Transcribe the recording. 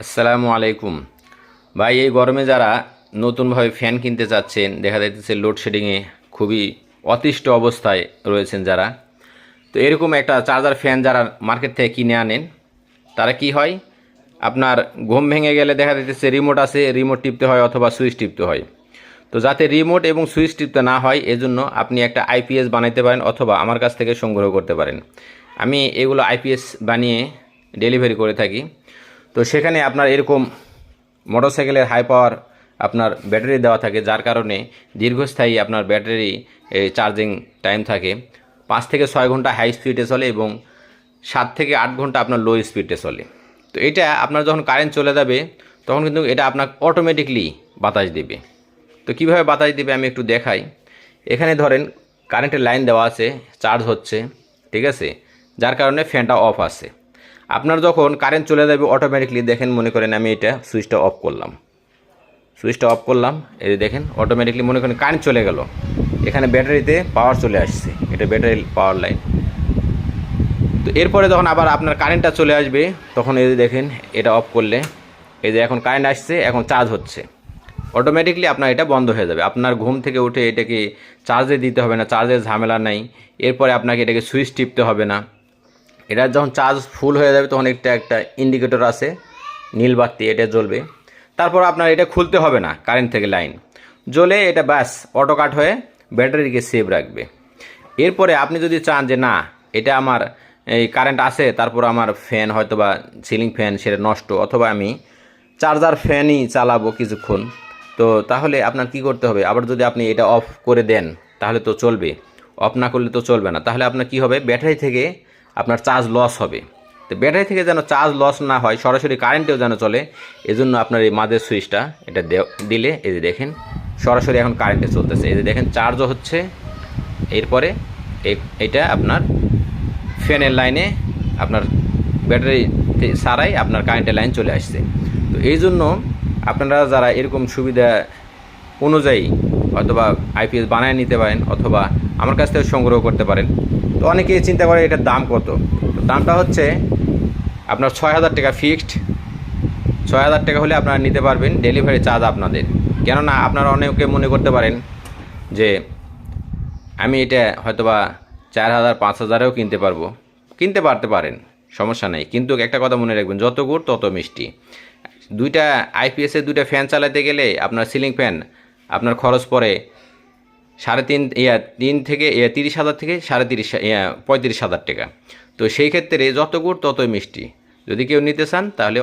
আসসালামু আলাইকুম ভাই। এই গরমে যারা নতুনভাবে ফ্যান কিনতে চাচ্ছেন, দেখা যাচ্ছে লোডশেডিংয়ে খুবই অতিষ্ঠ অবস্থায় রয়েছেন যারা, তো এরকম একটা চার্জার ফ্যান যারা মার্কেট থেকে কিনে আনেন, তারা কি হয়, আপনার ঘুম ভেঙে গেলে দেখা যাচ্ছে রিমোট আছে, রিমোট টিপতে হয় অথবা সুইচ টিপতে হয়। তো যাতে রিমোট এবং সুইচ টিপতে না হয় এজন্য আপনি একটা আইপিএস বানাইতে পারেন অথবা আমার কাছ থেকে সংগ্রহ করতে পারেন। আমি এগুলো আইপিএস বানিয়ে ডেলিভারি করে থাকি। তো সেখানে আপনার এরকম মোটরসাইকেলের হাই পাওয়ার আপনার ব্যাটারি দেওয়া থাকে, যার কারণে দীর্ঘস্থায়ী আপনার ব্যাটারি চার্জিং টাইম থাকে। 5 থেকে 6 ঘন্টা হাই স্পিডে চলে এবং 7 থেকে 8 ঘন্টা আপনার লো স্পিডে চলে। তো এটা আপনার যখন কারেন্ট চলে যাবে তখন কিন্তু এটা আপনার অটোমেটিকলি বাতাস দেবে। তো কীভাবে বাতাস দেবে আমি একটু দেখাই। এখানে ধরেন কারেন্টের লাইন দেওয়া আছে, চার্জ হচ্ছে, ঠিক আছে, যার কারণে ফ্যানটা অফ আছে। আপনার যখন কারেন্ট চলে যাবে অটোমেটিকলি, দেখেন মনে করেন আমি এটা সুইচটা অফ করলাম, এই দেখেন অটোমেটিকলি মনে করেন কারেন্ট চলে গেল, এখানে ব্যাটারিতে পাওয়ার চলে আসছে, এটা ব্যাটারি পাওয়ার লাইন। তো এরপরে যখন আবার আপনার কারেন্টটা চলে আসবে তখন এই যে দেখেন এটা অফ করলে এই যে এখন কারেন্ট আসছে, এখন চার্জ হচ্ছে, অটোমেটিকলি আপনার এটা বন্ধ হয়ে যাবে। আপনার ঘুম থেকে উঠে এটাকে চার্জে দিতে হবে না, চার্জের ঝামেলা নাই। এরপরে আপনাকে এটাকে সুইচ টিপতে হবে না। এটা যখন চার্জ ফুল হয়ে যাবে তখন একটা ইন্ডিকেটর আছে, নীল বাতি, এটা জ্বলবে। তারপর আপনার এটা খুলতে হবে না, কারেন্ট থেকে লাইন জ্বলে এটা ব্যাস অটো কাট হয়ে ব্যাটারিকে সেভ রাখবে। এরপরে আপনি যদি চান যে না, এটা আমার এই কারেন্ট আছে, তারপর আমার ফ্যান হয়তো বা সিলিং ফ্যান সেটা নষ্ট, অথবা আমি চার্জার ফ্যানই চালাবো কিছুক্ষণ, তো তাহলে আপনার কি করতে হবে, আবার যদি আপনি এটা অফ করে দেন তাহলে তো চলবে, অফ না করলে তো চলবে না। তাহলে আপনার কি হবে, ব্যাটারি থেকে আপনার চার্জ লস হবে। তো ব্যাটারি থেকে যেন চার্জ লস না হয়, সরাসরি কারেন্টেও যেন চলে, এজন্য আপনার এই মাঝের সুইচটা এটা দিলে এই যে দেখেন সরাসরি এখন কারেন্টে চলতেছে, এই যে দেখেন চার্জও হচ্ছে। এরপরে এটা আপনার ফ্যানের লাইনে আপনার ব্যাটারি ছাড়াই আপনার কারেন্টের লাইন চলে আসছে। তো এই জন্য আপনারা যারা এরকম সুবিধা অনুযায়ী অথবা আইপিএস বানায় নিতে পারেন অথবা আমার কাছ থেকে সংগ্রহ করতে পারেন। তো অনেকেই চিন্তা করে এটার দাম কত। তো দামটা হচ্ছে আপনার 6,000 টাকা ফিক্সড। 6,000 টাকা হলে আপনারা নিতে পারবেন, ডেলিভারি চার্জ আপনাদের। কেননা আপনারা অনেকে মনে করতে পারেন যে আমি এটা হয়তোবা 4,000 5,000-এও কিনতে পারতে পারেন, সমস্যা নেই। কিন্তু একটা কথা মনে রাখবেন, যত গুড় তত মিষ্টি। দুইটা আইপিএসের দুইটা ফ্যান চালাতে গেলে আপনার সিলিং ফ্যান আপনার খরচ পড়ে 30,000 থেকে 35,000 টাকা। তো সেই ক্ষেত্রে যত গুড় ততই মিষ্টি। যদি কেউ নিতে চান তাহলে